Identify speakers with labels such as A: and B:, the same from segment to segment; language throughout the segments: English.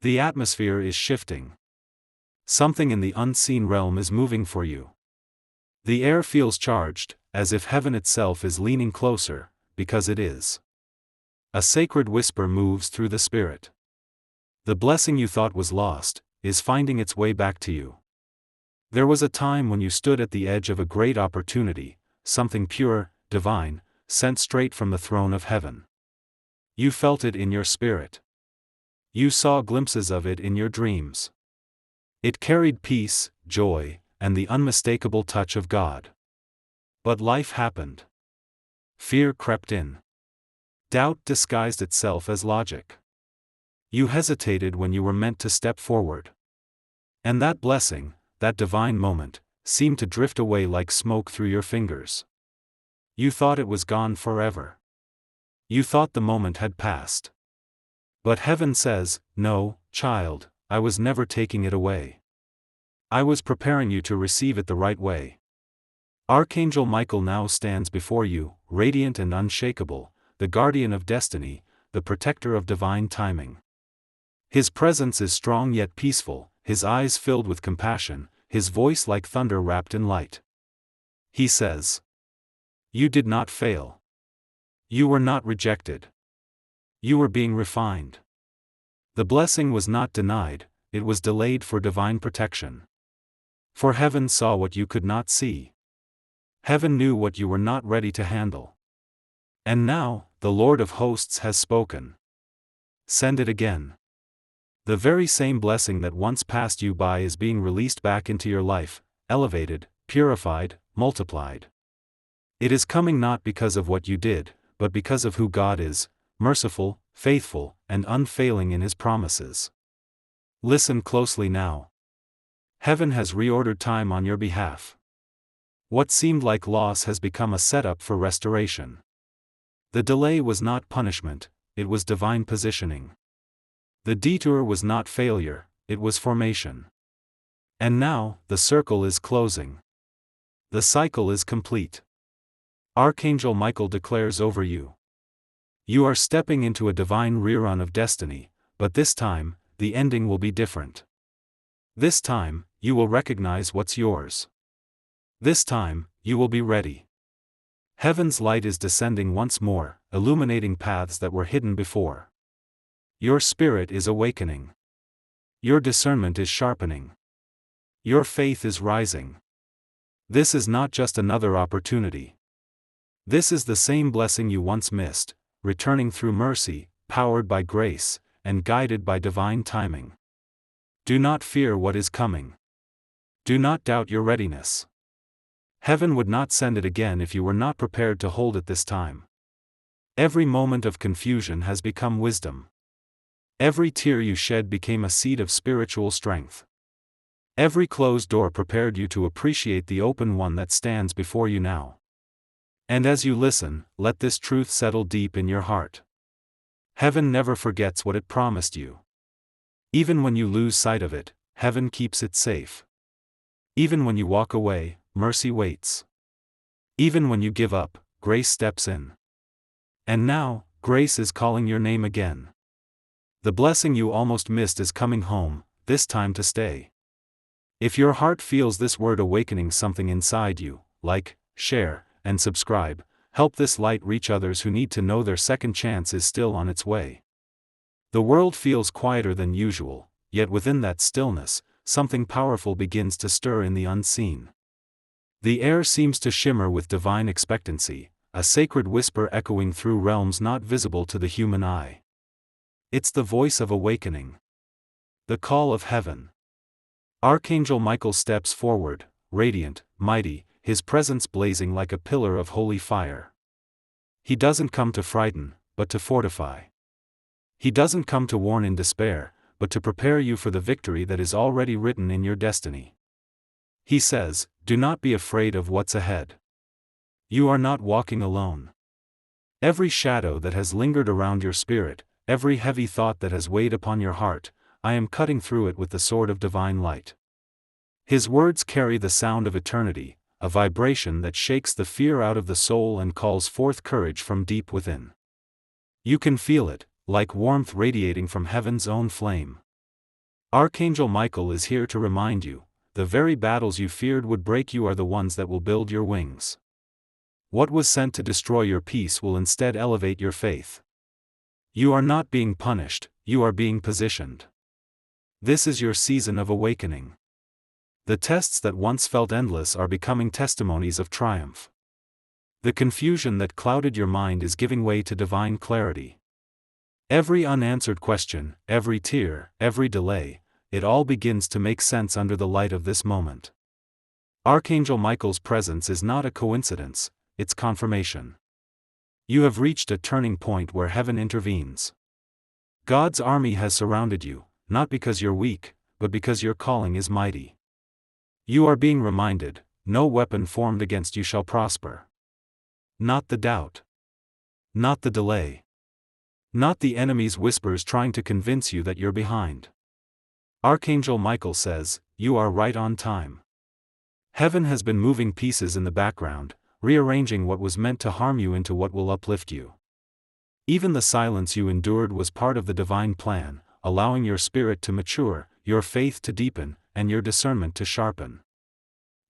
A: The atmosphere is shifting. Something in the unseen realm is moving for you. The air feels charged, as if heaven itself is leaning closer, because it is. A sacred whisper moves through the spirit. The blessing you thought was lost is finding its way back to you. There was a time when you stood at the edge of a great opportunity, something pure, divine, sent straight from the throne of heaven. You felt it in your spirit. You saw glimpses of it in your dreams. It carried peace, joy, and the unmistakable touch of God. But life happened. Fear crept in. Doubt disguised itself as logic. You hesitated when you were meant to step forward. And that blessing, that divine moment, seemed to drift away like smoke through your fingers. You thought it was gone forever. You thought the moment had passed. But heaven says, no, child, I was never taking it away. I was preparing you to receive it the right way. Archangel Michael now stands before you, radiant and unshakable, the guardian of destiny, the protector of divine timing. His presence is strong yet peaceful, his eyes filled with compassion, his voice like thunder wrapped in light. He says, "You did not fail. You were not rejected. You were being refined. The blessing was not denied, it was delayed for divine protection. For heaven saw what you could not see. Heaven knew what you were not ready to handle. And now, the Lord of hosts has spoken. Send it again. The very same blessing that once passed you by is being released back into your life, elevated, purified, multiplied. It is coming not because of what you did, but because of who God is, merciful, faithful, and unfailing in His promises. Listen closely now. Heaven has reordered time on your behalf. What seemed like loss has become a setup for restoration. The delay was not punishment, it was divine positioning. The detour was not failure, it was formation. And now, the circle is closing. The cycle is complete. Archangel Michael declares over you. You are stepping into a divine rerun of destiny, but this time, the ending will be different. This time, you will recognize what's yours. This time, you will be ready. Heaven's light is descending once more, illuminating paths that were hidden before. Your spirit is awakening. Your discernment is sharpening. Your faith is rising. This is not just another opportunity. This is the same blessing you once missed, returning through mercy, powered by grace, and guided by divine timing. Do not fear what is coming. Do not doubt your readiness. Heaven would not send it again if you were not prepared to hold it this time. Every moment of confusion has become wisdom. Every tear you shed became a seed of spiritual strength. Every closed door prepared you to appreciate the open one that stands before you now. And as you listen, let this truth settle deep in your heart. Heaven never forgets what it promised you. Even when you lose sight of it, heaven keeps it safe. Even when you walk away, mercy waits. Even when you give up, grace steps in. And now, grace is calling your name again. The blessing you almost missed is coming home, this time to stay. If your heart feels this word awakening something inside you, like, share, and subscribe, help this light reach others who need to know their second chance is still on its way. The world feels quieter than usual, yet within that stillness, something powerful begins to stir in the unseen. The air seems to shimmer with divine expectancy, a sacred whisper echoing through realms not visible to the human eye. It's the voice of awakening. The call of heaven. Archangel Michael steps forward, radiant, mighty, his presence blazing like a pillar of holy fire. He doesn't come to frighten, but to fortify. He doesn't come to warn in despair, but to prepare you for the victory that is already written in your destiny. He says, do not be afraid of what's ahead. You are not walking alone. Every shadow that has lingered around your spirit, every heavy thought that has weighed upon your heart, I am cutting through it with the sword of divine light. His words carry the sound of eternity, a vibration that shakes the fear out of the soul and calls forth courage from deep within. You can feel it, like warmth radiating from heaven's own flame. Archangel Michael is here to remind you, the very battles you feared would break you are the ones that will build your wings. What was sent to destroy your peace will instead elevate your faith. You are not being punished, you are being positioned. This is your season of awakening. The tests that once felt endless are becoming testimonies of triumph. The confusion that clouded your mind is giving way to divine clarity. Every unanswered question, every tear, every delay, it all begins to make sense under the light of this moment. Archangel Michael's presence is not a coincidence, it's confirmation. You have reached a turning point where heaven intervenes. God's army has surrounded you, not because you're weak, but because your calling is mighty. You are being reminded, no weapon formed against you shall prosper. Not the doubt. Not the delay. Not the enemy's whispers trying to convince you that you're behind. Archangel Michael says, you are right on time. Heaven has been moving pieces in the background, rearranging what was meant to harm you into what will uplift you. Even the silence you endured was part of the divine plan, allowing your spirit to mature, your faith to deepen, and your discernment to sharpen.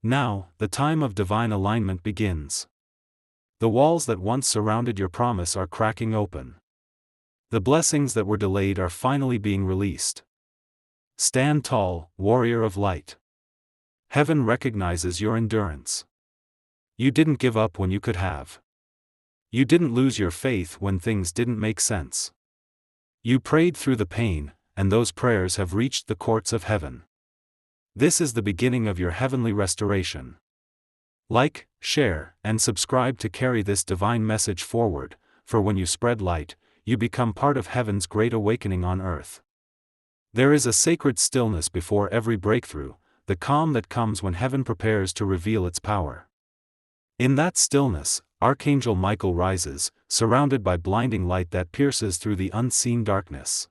A: Now, the time of divine alignment begins. The walls that once surrounded your promise are cracking open. The blessings that were delayed are finally being released. Stand tall, warrior of light. Heaven recognizes your endurance. You didn't give up when you could have. You didn't lose your faith when things didn't make sense. You prayed through the pain, and those prayers have reached the courts of heaven. This is the beginning of your heavenly restoration. Like, share, and subscribe to carry this divine message forward, for when you spread light, you become part of heaven's great awakening on earth. There is a sacred stillness before every breakthrough, the calm that comes when heaven prepares to reveal its power. In that stillness, Archangel Michael rises, surrounded by blinding light that pierces through the unseen darkness.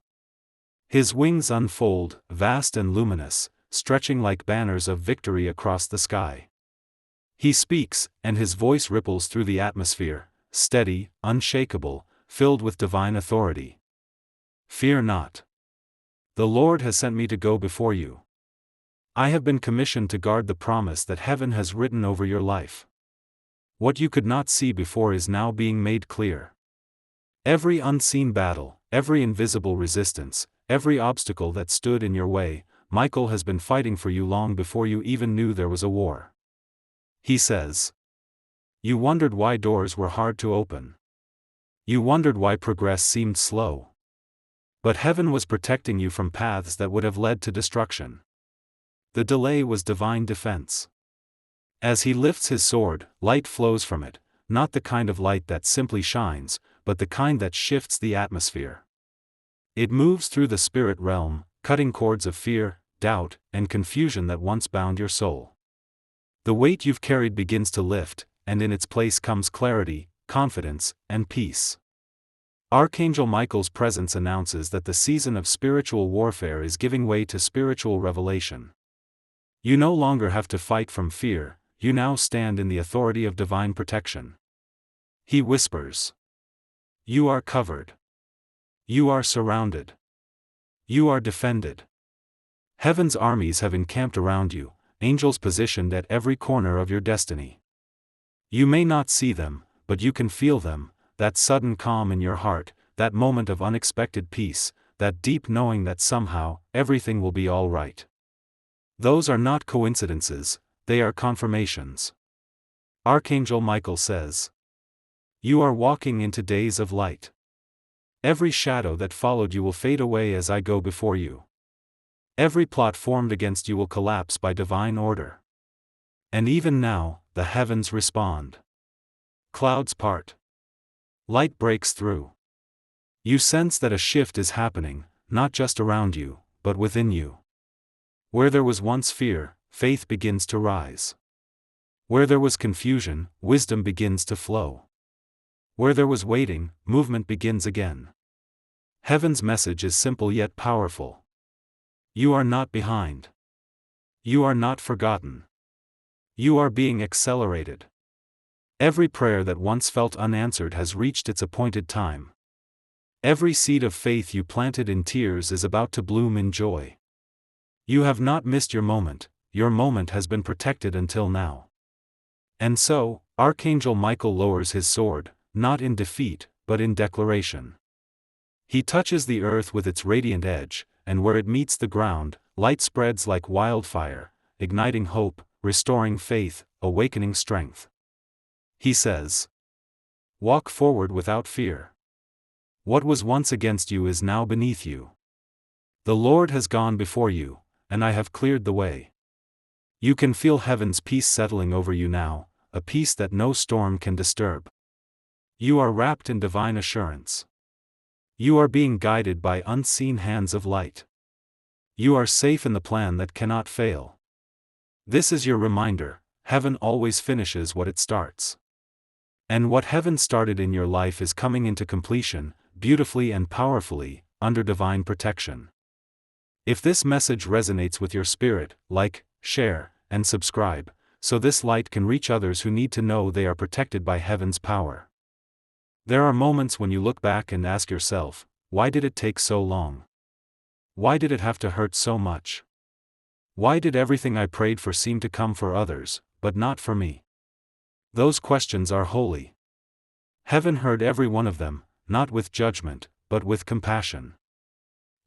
A: His wings unfold, vast and luminous, stretching like banners of victory across the sky. He speaks, and his voice ripples through the atmosphere, steady, unshakable, filled with divine authority. Fear not. The Lord has sent me to go before you. I have been commissioned to guard the promise that heaven has written over your life. What you could not see before is now being made clear. Every unseen battle, every invisible resistance, every obstacle that stood in your way, Michael has been fighting for you long before you even knew there was a war. He says, you wondered why doors were hard to open. You wondered why progress seemed slow. But heaven was protecting you from paths that would have led to destruction. The delay was divine defense. As he lifts his sword, light flows from it, not the kind of light that simply shines, but the kind that shifts the atmosphere. It moves through the spirit realm, cutting cords of fear, doubt, and confusion that once bound your soul. The weight you've carried begins to lift, and in its place comes clarity, confidence, and peace. Archangel Michael's presence announces that the season of spiritual warfare is giving way to spiritual revelation. You no longer have to fight from fear, you now stand in the authority of divine protection. He whispers, you are covered. You are surrounded. You are defended. Heaven's armies have encamped around you, angels positioned at every corner of your destiny. You may not see them, but you can feel them, that sudden calm in your heart, that moment of unexpected peace, that deep knowing that somehow, everything will be all right. Those are not coincidences, they are confirmations. Archangel Michael says, you are walking into days of light. Every shadow that followed you will fade away as I go before you. Every plot formed against you will collapse by divine order. And even now, the heavens respond. Clouds part. Light breaks through. You sense that a shift is happening, not just around you, but within you. Where there was once fear, faith begins to rise. Where there was confusion, wisdom begins to flow. Where there was waiting, movement begins again. Heaven's message is simple yet powerful. You are not behind. You are not forgotten. You are being accelerated. Every prayer that once felt unanswered has reached its appointed time. Every seed of faith you planted in tears is about to bloom in joy. You have not missed your moment has been protected until now. And so, Archangel Michael lowers his sword, not in defeat, but in declaration. He touches the earth with its radiant edge, and where it meets the ground, light spreads like wildfire, igniting hope, restoring faith, awakening strength. He says, "Walk forward without fear. What was once against you is now beneath you. The Lord has gone before you, and I have cleared the way." You can feel heaven's peace settling over you now, a peace that no storm can disturb. You are wrapped in divine assurance. You are being guided by unseen hands of light. You are safe in the plan that cannot fail. This is your reminder: heaven always finishes what it starts. And what heaven started in your life is coming into completion, beautifully and powerfully, under divine protection. If this message resonates with your spirit, like, share, and subscribe, so this light can reach others who need to know they are protected by heaven's power. There are moments when you look back and ask yourself, why did it take so long? Why did it have to hurt so much? Why did everything I prayed for seem to come for others, but not for me? Those questions are holy. Heaven heard every one of them, not with judgment, but with compassion.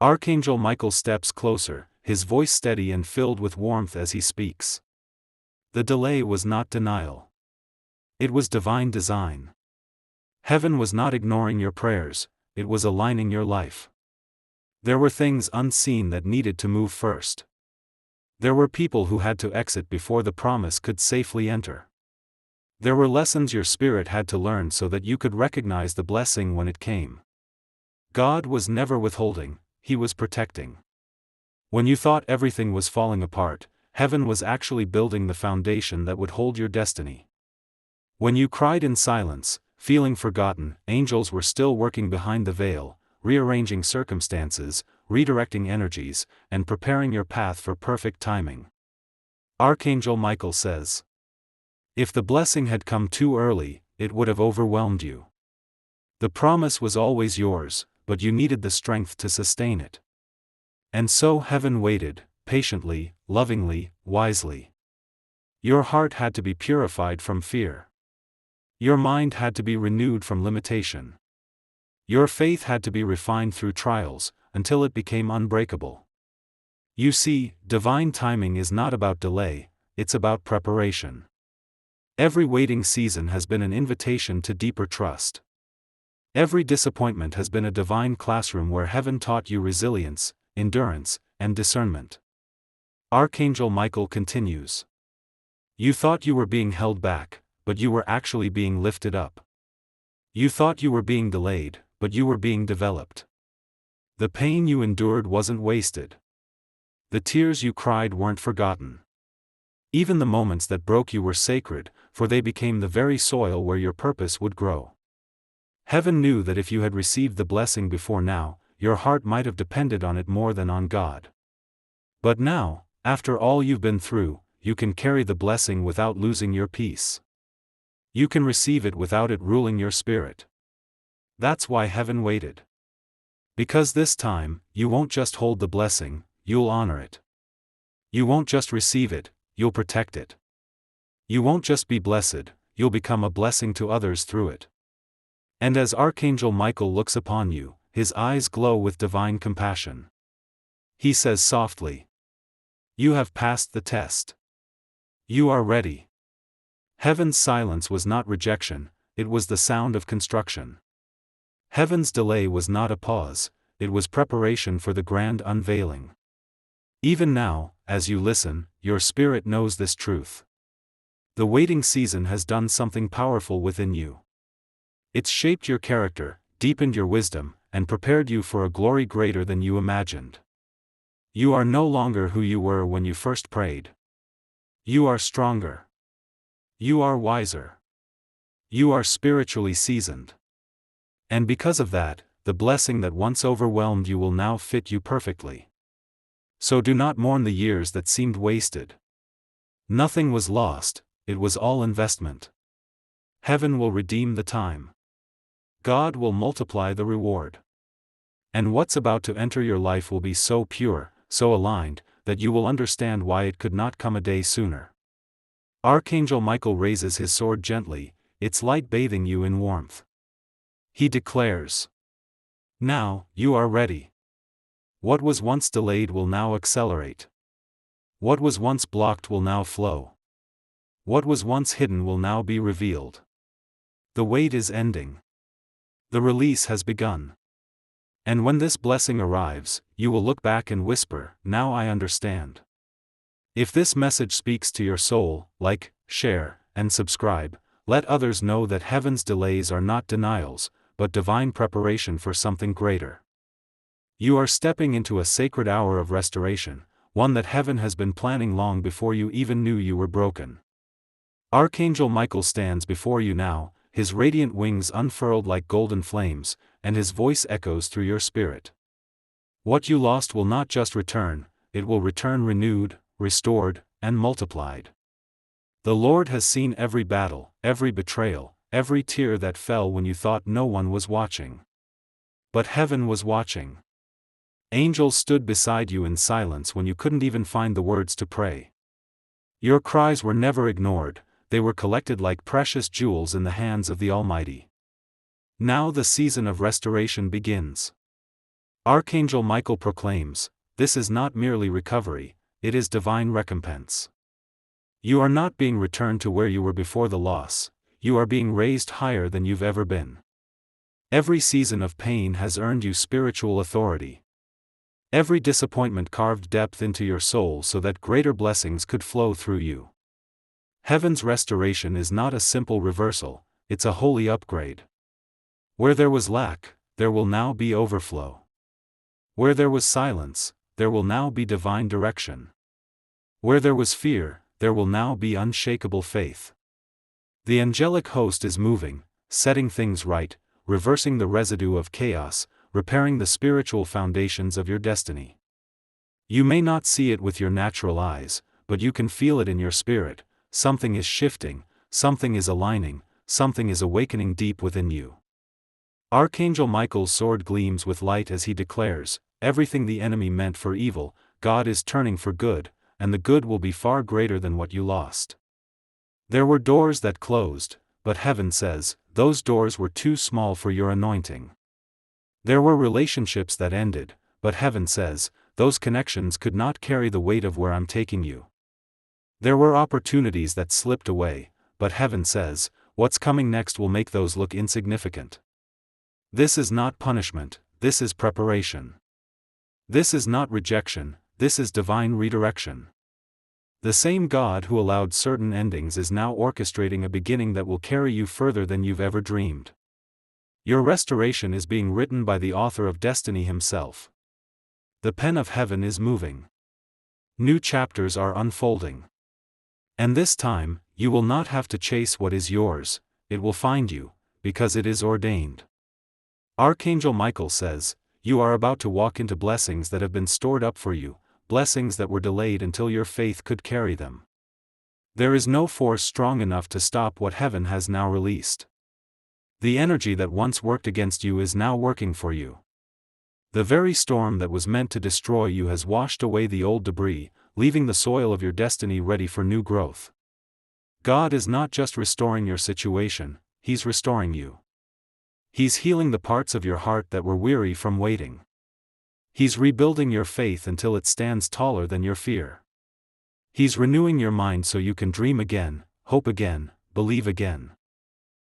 A: Archangel Michael steps closer, his voice steady and filled with warmth as he speaks. The delay was not denial. It was divine design. Heaven was not ignoring your prayers, it was aligning your life. There were things unseen that needed to move first. There were people who had to exit before the promise could safely enter. There were lessons your spirit had to learn so that you could recognize the blessing when it came. God was never withholding, He was protecting. When you thought everything was falling apart, heaven was actually building the foundation that would hold your destiny. When you cried in silence, feeling forgotten, angels were still working behind the veil, rearranging circumstances, redirecting energies, and preparing your path for perfect timing. Archangel Michael says, if the blessing had come too early, it would have overwhelmed you. The promise was always yours, but you needed the strength to sustain it. And so heaven waited, patiently, lovingly, wisely. Your heart had to be purified from fear. Your mind had to be renewed from limitation. Your faith had to be refined through trials, until it became unbreakable. You see, divine timing is not about delay, it's about preparation. Every waiting season has been an invitation to deeper trust. Every disappointment has been a divine classroom where heaven taught you resilience, endurance, and discernment. Archangel Michael continues. You thought you were being held back, but you were actually being lifted up. You thought you were being delayed, but you were being developed. The pain you endured wasn't wasted. The tears you cried weren't forgotten. Even the moments that broke you were sacred, for they became the very soil where your purpose would grow. Heaven knew that if you had received the blessing before now, your heart might have depended on it more than on God. But now, after all you've been through, you can carry the blessing without losing your peace. You can receive it without it ruling your spirit. That's why heaven waited. Because this time, you won't just hold the blessing, you'll honor it. You won't just receive it, you'll protect it. You won't just be blessed, you'll become a blessing to others through it. And as Archangel Michael looks upon you, his eyes glow with divine compassion. He says softly, you have passed the test. You are ready. Heaven's silence was not rejection, it was the sound of construction. Heaven's delay was not a pause, it was preparation for the grand unveiling. Even now, as you listen, your spirit knows this truth. The waiting season has done something powerful within you. It's shaped your character, deepened your wisdom, and prepared you for a glory greater than you imagined. You are no longer who you were when you first prayed. You are stronger. You are wiser. You are spiritually seasoned. And because of that, the blessing that once overwhelmed you will now fit you perfectly. So do not mourn the years that seemed wasted. Nothing was lost, it was all investment. Heaven will redeem the time. God will multiply the reward. And what's about to enter your life will be so pure, so aligned, that you will understand why it could not come a day sooner. Archangel Michael raises his sword gently, its light bathing you in warmth. He declares, "Now, you are ready. What was once delayed will now accelerate. What was once blocked will now flow. What was once hidden will now be revealed. The wait is ending. The release has begun. And when this blessing arrives, you will look back and whisper, 'Now I understand.'" If this message speaks to your soul, like, share, and subscribe. Let others know that heaven's delays are not denials, but divine preparation for something greater. You are stepping into a sacred hour of restoration, one that heaven has been planning long before you even knew you were broken. Archangel Michael stands before you now, his radiant wings unfurled like golden flames, and his voice echoes through your spirit. What you lost will not just return, it will return renewed, restored, and multiplied. The Lord has seen every battle, every betrayal, every tear that fell when you thought no one was watching. But heaven was watching. Angels stood beside you in silence when you couldn't even find the words to pray. Your cries were never ignored, they were collected like precious jewels in the hands of the Almighty. Now the season of restoration begins. Archangel Michael proclaims, "This is not merely recovery, it is divine recompense." You are not being returned to where you were before the loss, you are being raised higher than you've ever been. Every season of pain has earned you spiritual authority. Every disappointment carved depth into your soul so that greater blessings could flow through you. Heaven's restoration is not a simple reversal, it's a holy upgrade. Where there was lack, there will now be overflow. Where there was silence, there will now be divine direction. Where there was fear, there will now be unshakable faith. The angelic host is moving, setting things right, reversing the residue of chaos, repairing the spiritual foundations of your destiny. You may not see it with your natural eyes, but you can feel it in your spirit. Something is shifting, something is aligning, something is awakening deep within you. Archangel Michael's sword gleams with light as he declares, "Everything the enemy meant for evil, God is turning for good, and the good will be far greater than what you lost." There were doors that closed, but heaven says, those doors were too small for your anointing. There were relationships that ended, but heaven says, those connections could not carry the weight of where I'm taking you. There were opportunities that slipped away, but heaven says, what's coming next will make those look insignificant. This is not punishment, this is preparation. This is not rejection, this is divine redirection. The same God who allowed certain endings is now orchestrating a beginning that will carry you further than you've ever dreamed. Your restoration is being written by the author of destiny himself. The pen of heaven is moving. New chapters are unfolding. And this time, you will not have to chase what is yours, it will find you, because it is ordained. Archangel Michael says, you are about to walk into blessings that have been stored up for you, blessings that were delayed until your faith could carry them. There is no force strong enough to stop what heaven has now released. The energy that once worked against you is now working for you. The very storm that was meant to destroy you has washed away the old debris, leaving the soil of your destiny ready for new growth. God is not just restoring your situation, He's restoring you. He's healing the parts of your heart that were weary from waiting. He's rebuilding your faith until it stands taller than your fear. He's renewing your mind so you can dream again, hope again, believe again.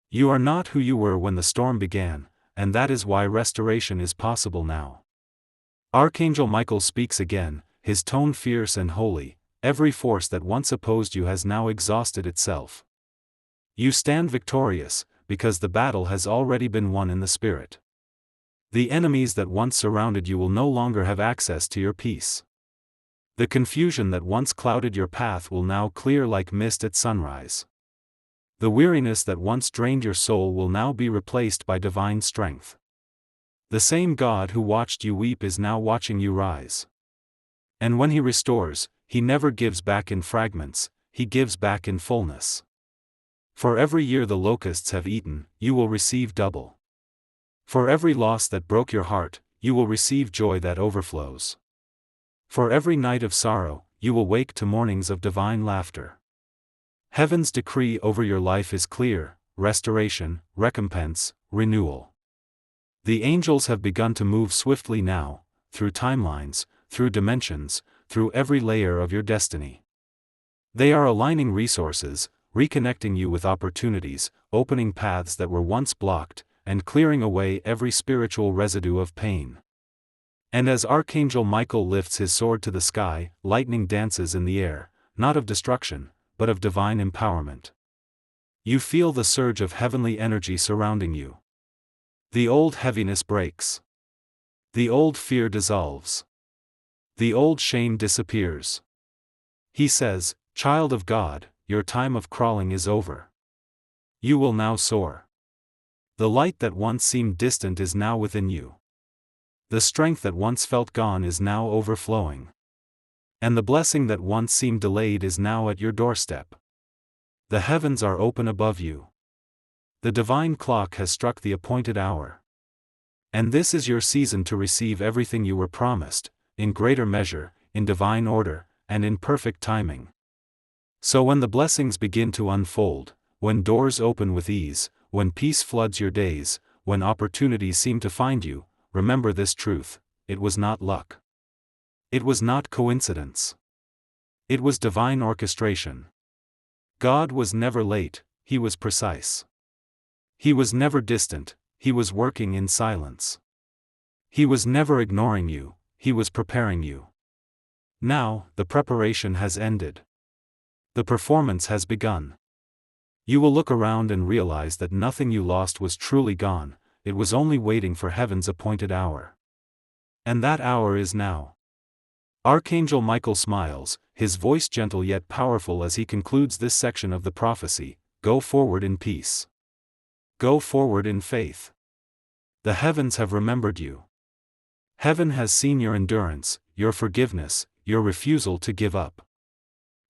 A: You are not who you were when the storm began, and that is why restoration is possible now. Archangel Michael speaks again, his tone fierce and holy. Every force that once opposed you has now exhausted itself. You stand victorious, because the battle has already been won in the spirit. The enemies that once surrounded you will no longer have access to your peace. The confusion that once clouded your path will now clear like mist at sunrise. The weariness that once drained your soul will now be replaced by divine strength. The same God who watched you weep is now watching you rise. And when He restores, He never gives back in fragments, He gives back in fullness. For every year the locusts have eaten, you will receive double. For every loss that broke your heart, you will receive joy that overflows. For every night of sorrow, you will wake to mornings of divine laughter. Heaven's decree over your life is clear: restoration, recompense, renewal. The angels have begun to move swiftly now, through timelines, through dimensions, through every layer of your destiny. They are aligning resources, reconnecting you with opportunities, opening paths that were once blocked, and clearing away every spiritual residue of pain. And as Archangel Michael lifts his sword to the sky, lightning dances in the air, not of destruction, but of divine empowerment. You feel the surge of heavenly energy surrounding you. The old heaviness breaks. The old fear dissolves. The old shame disappears. He says, "Child of God, your time of crawling is over. You will now soar. The light that once seemed distant is now within you. The strength that once felt gone is now overflowing. And the blessing that once seemed delayed is now at your doorstep. The heavens are open above you. The divine clock has struck the appointed hour. And this is your season to receive everything you were promised, in greater measure, in divine order, and in perfect timing." So when the blessings begin to unfold, when doors open with ease, when peace floods your days, when opportunities seem to find you, remember this truth: it was not luck. It was not coincidence. It was divine orchestration. God was never late, He was precise. He was never distant, He was working in silence. He was never ignoring you, He was preparing you. Now, the preparation has ended. The performance has begun. You will look around and realize that nothing you lost was truly gone, it was only waiting for heaven's appointed hour. And that hour is now. Archangel Michael smiles, his voice gentle yet powerful as he concludes this section of the prophecy: "Go forward in peace. Go forward in faith. The heavens have remembered you. Heaven has seen your endurance, your forgiveness, your refusal to give up.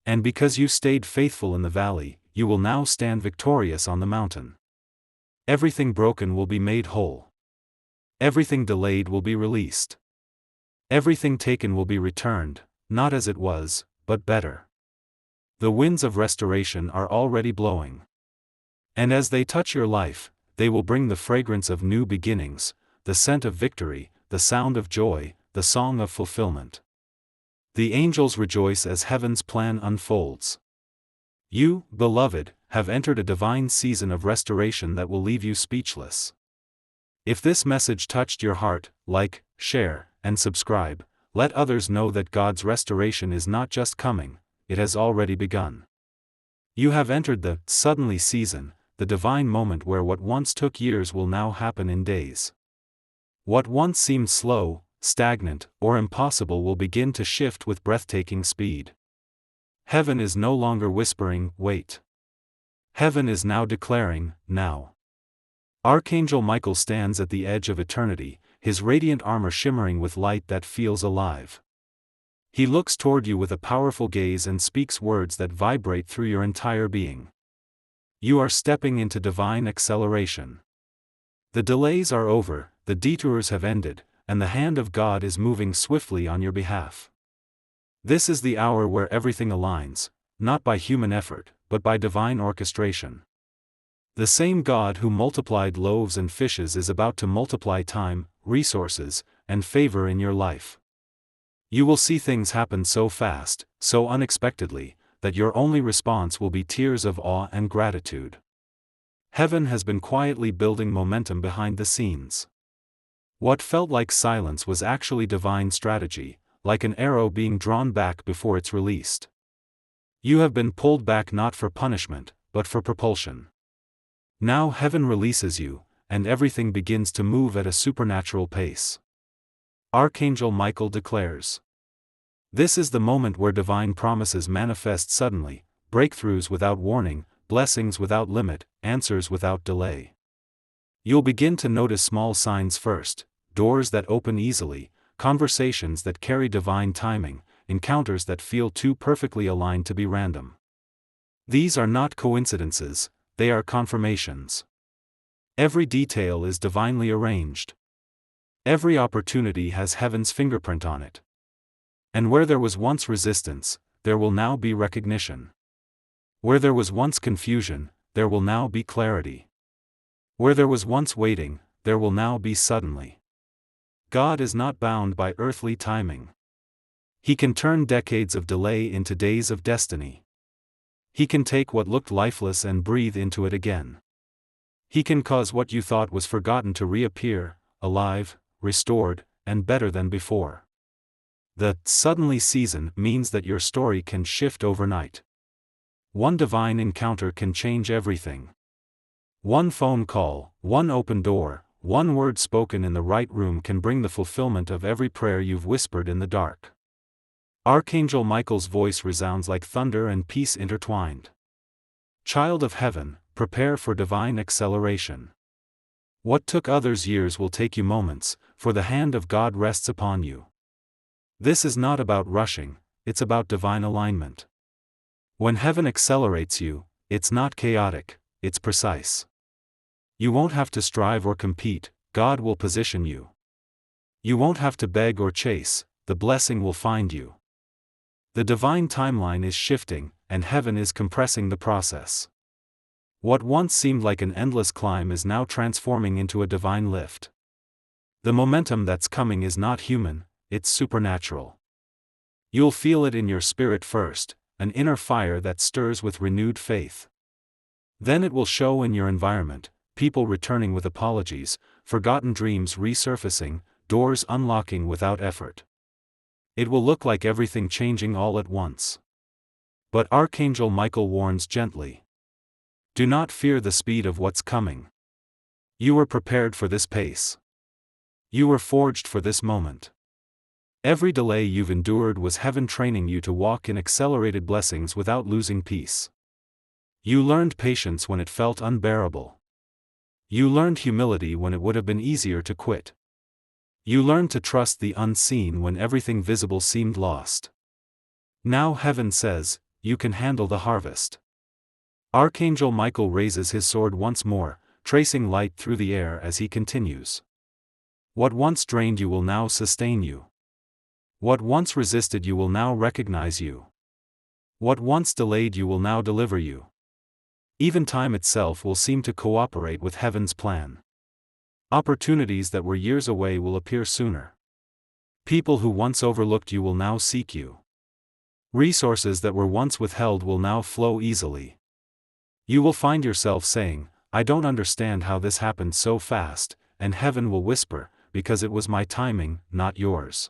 A: And because you stayed faithful in the valley, you will now stand victorious on the mountain. Everything broken will be made whole. Everything delayed will be released. Everything taken will be returned, not as it was, but better. The winds of restoration are already blowing. And as they touch your life, they will bring the fragrance of new beginnings, the scent of victory, the sound of joy, the song of fulfillment. The angels rejoice as heaven's plan unfolds. You, beloved, have entered a divine season of restoration that will leave you speechless. If this message touched your heart, like, share, and subscribe. Let others know that God's restoration is not just coming, it has already begun. You have entered the suddenly season, the divine moment where what once took years will now happen in days. What once seemed slow, stagnant, or impossible will begin to shift with breathtaking speed. Heaven is no longer whispering, "Wait." Heaven is now declaring, "Now." Archangel Michael stands at the edge of eternity, his radiant armor shimmering with light that feels alive. He looks toward you with a powerful gaze and speaks words that vibrate through your entire being. You are stepping into divine acceleration. The delays are over, the detours have ended, and the hand of God is moving swiftly on your behalf. This is the hour where everything aligns, not by human effort, but by divine orchestration. The same God who multiplied loaves and fishes is about to multiply time, resources, and favor in your life. You will see things happen so fast, so unexpectedly, that your only response will be tears of awe and gratitude. Heaven has been quietly building momentum behind the scenes. What felt like silence was actually divine strategy, like an arrow being drawn back before it's released. You have been pulled back not for punishment, but for propulsion. Now heaven releases you, and everything begins to move at a supernatural pace. Archangel Michael declares. This is the moment where divine promises manifest suddenly, breakthroughs without warning, blessings without limit, answers without delay. You'll begin to notice small signs first: doors that open easily, conversations that carry divine timing, encounters that feel too perfectly aligned to be random. These are not coincidences, they are confirmations. Every detail is divinely arranged. Every opportunity has heaven's fingerprint on it. And where there was once resistance, there will now be recognition. Where there was once confusion, there will now be clarity. Where there was once waiting, there will now be suddenly. God is not bound by earthly timing. He can turn decades of delay into days of destiny. He can take what looked lifeless and breathe into it again. He can cause what you thought was forgotten to reappear, alive, restored, and better than before. The suddenly season means that your story can shift overnight. One divine encounter can change everything. One phone call, one open door, one word spoken in the right room can bring the fulfillment of every prayer you've whispered in the dark. Archangel Michael's voice resounds like thunder and peace intertwined. Child of heaven, prepare for divine acceleration. What took others years will take you moments, for the hand of God rests upon you. This is not about rushing, it's about divine alignment. When heaven accelerates you, it's not chaotic, it's precise. You won't have to strive or compete, God will position you. You won't have to beg or chase, the blessing will find you. The divine timeline is shifting, and heaven is compressing the process. What once seemed like an endless climb is now transforming into a divine lift. The momentum that's coming is not human, it's supernatural. You'll feel it in your spirit first, an inner fire that stirs with renewed faith. Then it will show in your environment, people returning with apologies, forgotten dreams resurfacing, doors unlocking without effort. It will look like everything changing all at once. But Archangel Michael warns gently. Do not fear the speed of what's coming. You were prepared for this pace. You were forged for this moment. Every delay you've endured was heaven training you to walk in accelerated blessings without losing peace. You learned patience when it felt unbearable. You learned humility when it would have been easier to quit. You learned to trust the unseen when everything visible seemed lost. Now heaven says, you can handle the harvest. Archangel Michael raises his sword once more, tracing light through the air as he continues. What once drained you will now sustain you. What once resisted you will now recognize you. What once delayed you will now deliver you. Even time itself will seem to cooperate with heaven's plan. Opportunities that were years away will appear sooner. People who once overlooked you will now seek you. Resources that were once withheld will now flow easily. You will find yourself saying, I don't understand how this happened so fast, and heaven will whisper, because it was my timing, not yours.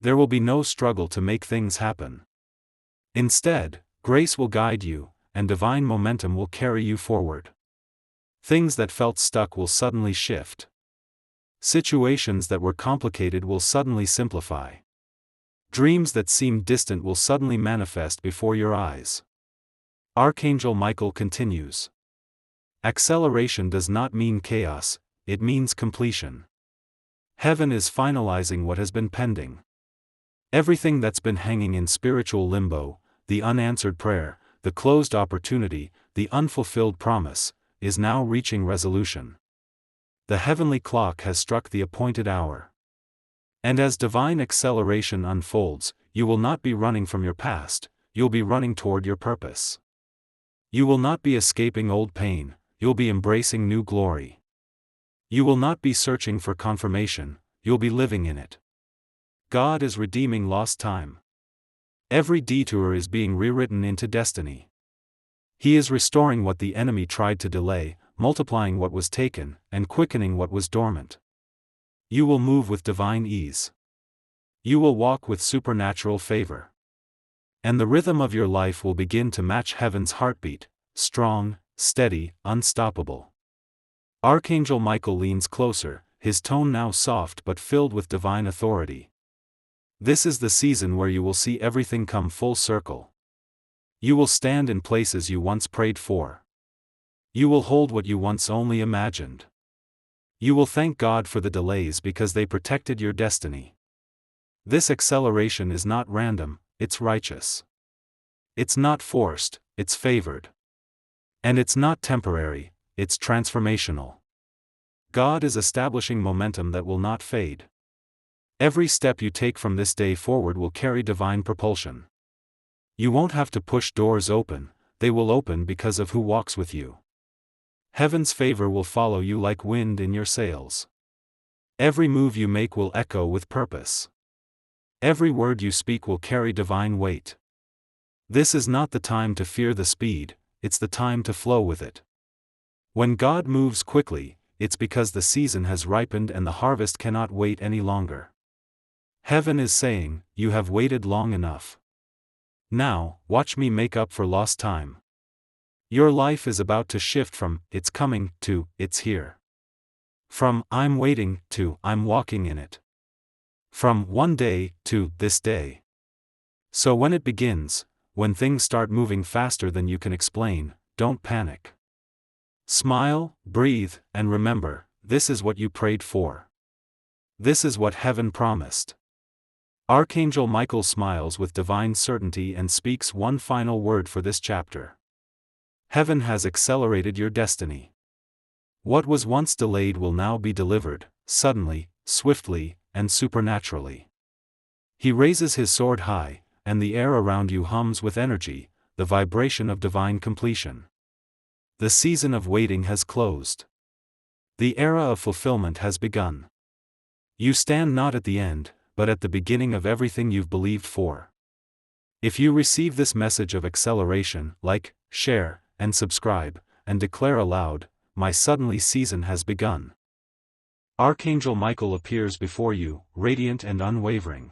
A: There will be no struggle to make things happen. Instead, grace will guide you, and divine momentum will carry you forward. Things that felt stuck will suddenly shift. Situations that were complicated will suddenly simplify. Dreams that seemed distant will suddenly manifest before your eyes. Archangel Michael continues. Acceleration does not mean chaos, it means completion. Heaven is finalizing what has been pending. Everything that's been hanging in spiritual limbo, the unanswered prayer, the closed opportunity, the unfulfilled promise, is now reaching resolution. The heavenly clock has struck the appointed hour. And as divine acceleration unfolds, you will not be running from your past, you'll be running toward your purpose. You will not be escaping old pain, you'll be embracing new glory. You will not be searching for confirmation, you'll be living in it. God is redeeming lost time. Every detour is being rewritten into destiny. He is restoring what the enemy tried to delay, multiplying what was taken, and quickening what was dormant. You will move with divine ease. You will walk with supernatural favor. And the rhythm of your life will begin to match heaven's heartbeat, strong, steady, unstoppable. Archangel Michael leans closer, his tone now soft but filled with divine authority. This is the season where you will see everything come full circle. You will stand in places you once prayed for. You will hold what you once only imagined. You will thank God for the delays because they protected your destiny. This acceleration is not random, it's righteous. It's not forced, it's favored. And it's not temporary, it's transformational. God is establishing momentum that will not fade. Every step you take from this day forward will carry divine propulsion. You won't have to push doors open, they will open because of who walks with you. Heaven's favor will follow you like wind in your sails. Every move you make will echo with purpose. Every word you speak will carry divine weight. This is not the time to fear the speed, it's the time to flow with it. When God moves quickly, it's because the season has ripened and the harvest cannot wait any longer. Heaven is saying, you have waited long enough. Now, watch me make up for lost time. Your life is about to shift from, it's coming, to, it's here. From, I'm waiting, to, I'm walking in it. From, one day, to, this day. So when it begins, when things start moving faster than you can explain, don't panic. Smile, breathe, and remember, this is what you prayed for. This is what heaven promised. Archangel Michael smiles with divine certainty and speaks one final word for this chapter. Heaven has accelerated your destiny. What was once delayed will now be delivered, suddenly, swiftly, and supernaturally. He raises his sword high, and the air around you hums with energy, the vibration of divine completion. The season of waiting has closed. The era of fulfillment has begun. You stand not at the end, but at the beginning of everything you've believed for. If you receive this message of acceleration, like, share, and subscribe, and declare aloud, my suddenly season has begun. Archangel Michael appears before you, radiant and unwavering.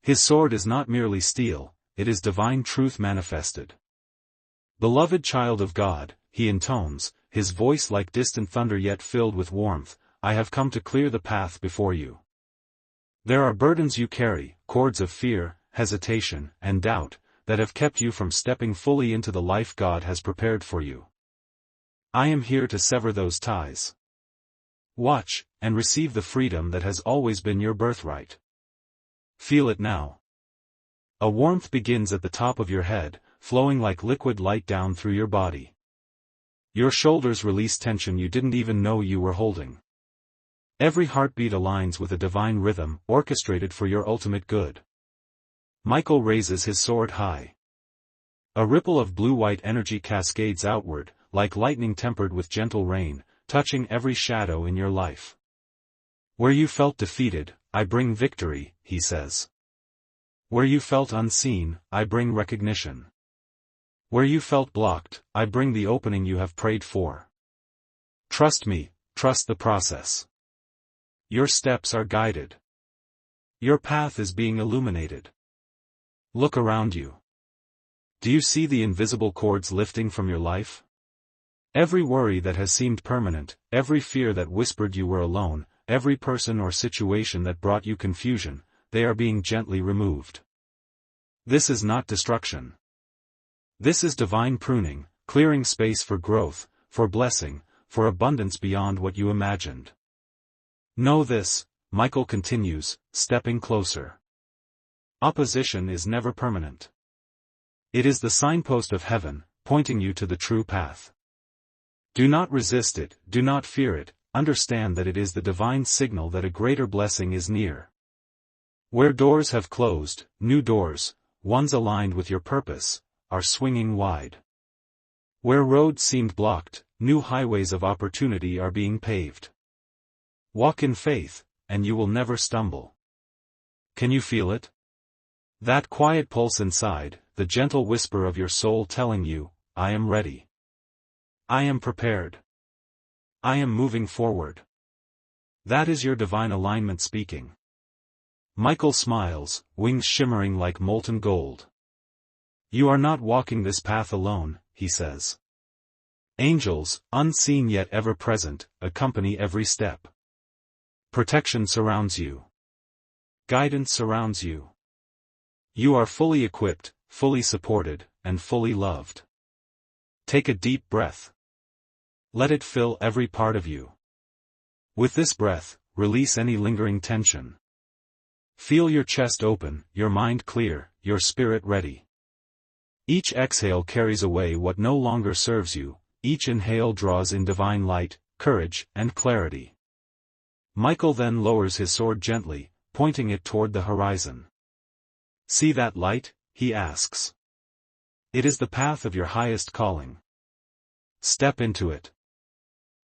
A: His sword is not merely steel, it is divine truth manifested. Beloved child of God, he intones, his voice like distant thunder yet filled with warmth, I have come to clear the path before you. There are burdens you carry, cords of fear, hesitation, and doubt, that have kept you from stepping fully into the life God has prepared for you. I am here to sever those ties. Watch, and receive the freedom that has always been your birthright. Feel it now. A warmth begins at the top of your head, flowing like liquid light down through your body. Your shoulders release tension you didn't even know you were holding. Every heartbeat aligns with a divine rhythm, orchestrated for your ultimate good. Michael raises his sword high. A ripple of blue-white energy cascades outward, like lightning tempered with gentle rain, touching every shadow in your life. Where you felt defeated, I bring victory, he says. Where you felt unseen, I bring recognition. Where you felt blocked, I bring the opening you have prayed for. Trust me, trust the process. Your steps are guided. Your path is being illuminated. Look around you. Do you see the invisible cords lifting from your life? Every worry that has seemed permanent, every fear that whispered you were alone, every person or situation that brought you confusion, they are being gently removed. This is not destruction. This is divine pruning, clearing space for growth, for blessing, for abundance beyond what you imagined. Know this, Michael continues, stepping closer. Opposition is never permanent. It is the signpost of heaven, pointing you to the true path. Do not resist it, do not fear it, understand that it is the divine signal that a greater blessing is near. Where doors have closed, new doors, ones aligned with your purpose, are swinging wide. Where roads seemed blocked, new highways of opportunity are being paved. Walk in faith, and you will never stumble. Can you feel it? That quiet pulse inside, the gentle whisper of your soul telling you, I am ready. I am prepared. I am moving forward. That is your divine alignment speaking. Michael smiles, wings shimmering like molten gold. You are not walking this path alone, he says. Angels, unseen yet ever present, accompany every step. Protection surrounds you. Guidance surrounds you. You are fully equipped, fully supported, and fully loved. Take a deep breath. Let it fill every part of you. With this breath, release any lingering tension. Feel your chest open, your mind clear, your spirit ready. Each exhale carries away what no longer serves you, each inhale draws in divine light, courage, and clarity. Michael then lowers his sword gently, pointing it toward the horizon. See that light? He asks. It is the path of your highest calling. Step into it.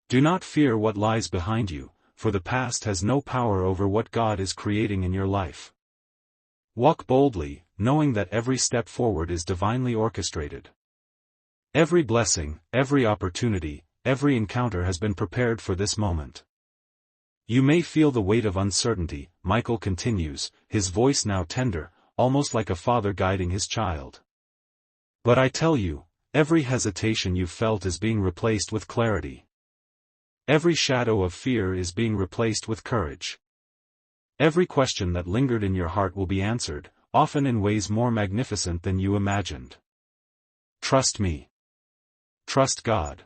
A: Do not fear what lies behind you, for the past has no power over what God is creating in your life. Walk boldly, knowing that every step forward is divinely orchestrated. Every blessing, every opportunity, every encounter has been prepared for this moment. You may feel the weight of uncertainty, Michael continues, his voice now tender, almost like a father guiding his child. But I tell you, every hesitation you've felt is being replaced with clarity. Every shadow of fear is being replaced with courage. Every question that lingered in your heart will be answered, often in ways more magnificent than you imagined. Trust me. Trust God.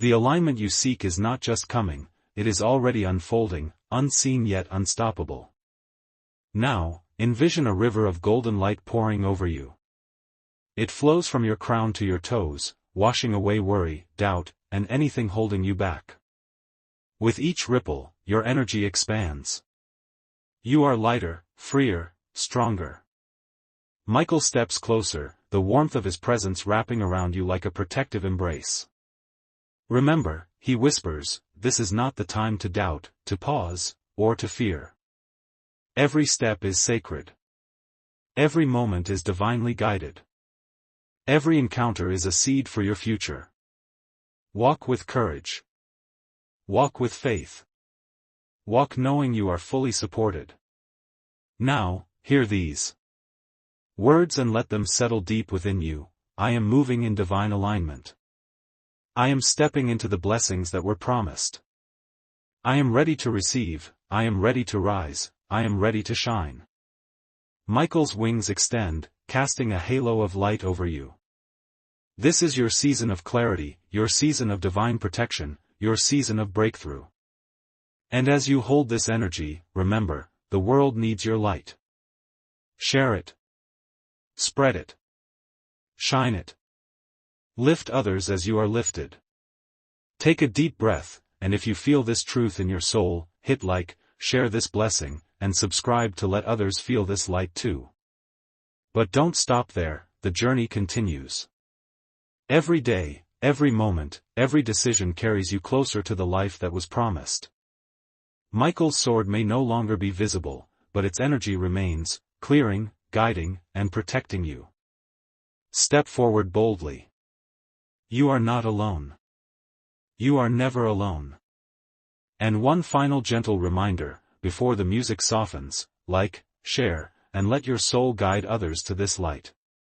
A: The alignment you seek is not just coming, it is already unfolding, unseen yet unstoppable. Now, envision a river of golden light pouring over you. It flows from your crown to your toes, washing away worry, doubt, and anything holding you back. With each ripple, your energy expands. You are lighter, freer, stronger. Michael steps closer, the warmth of his presence wrapping around you like a protective embrace. Remember, he whispers, this is not the time to doubt, to pause, or to fear. Every step is sacred. Every moment is divinely guided. Every encounter is a seed for your future. Walk with courage. Walk with faith. Walk knowing you are fully supported. Now, hear these words and let them settle deep within you. I am moving in divine alignment. I am stepping into the blessings that were promised. I am ready to receive, I am ready to rise, I am ready to shine. Michael's wings extend, casting a halo of light over you. This is your season of clarity, your season of divine protection, your season of breakthrough. And as you hold this energy, remember, the world needs your light. Share it. Spread it. Shine it. Lift others as you are lifted. Take a deep breath, and if you feel this truth in your soul, hit like, share this blessing, and subscribe to let others feel this light too. But don't stop there, the journey continues. Every day, every moment, every decision carries you closer to the life that was promised. Michael's sword may no longer be visible, but its energy remains, clearing, guiding, and protecting you. Step forward boldly. You are not alone. You are never alone. And one final gentle reminder, before the music softens, like, share, and let your soul guide others to this light.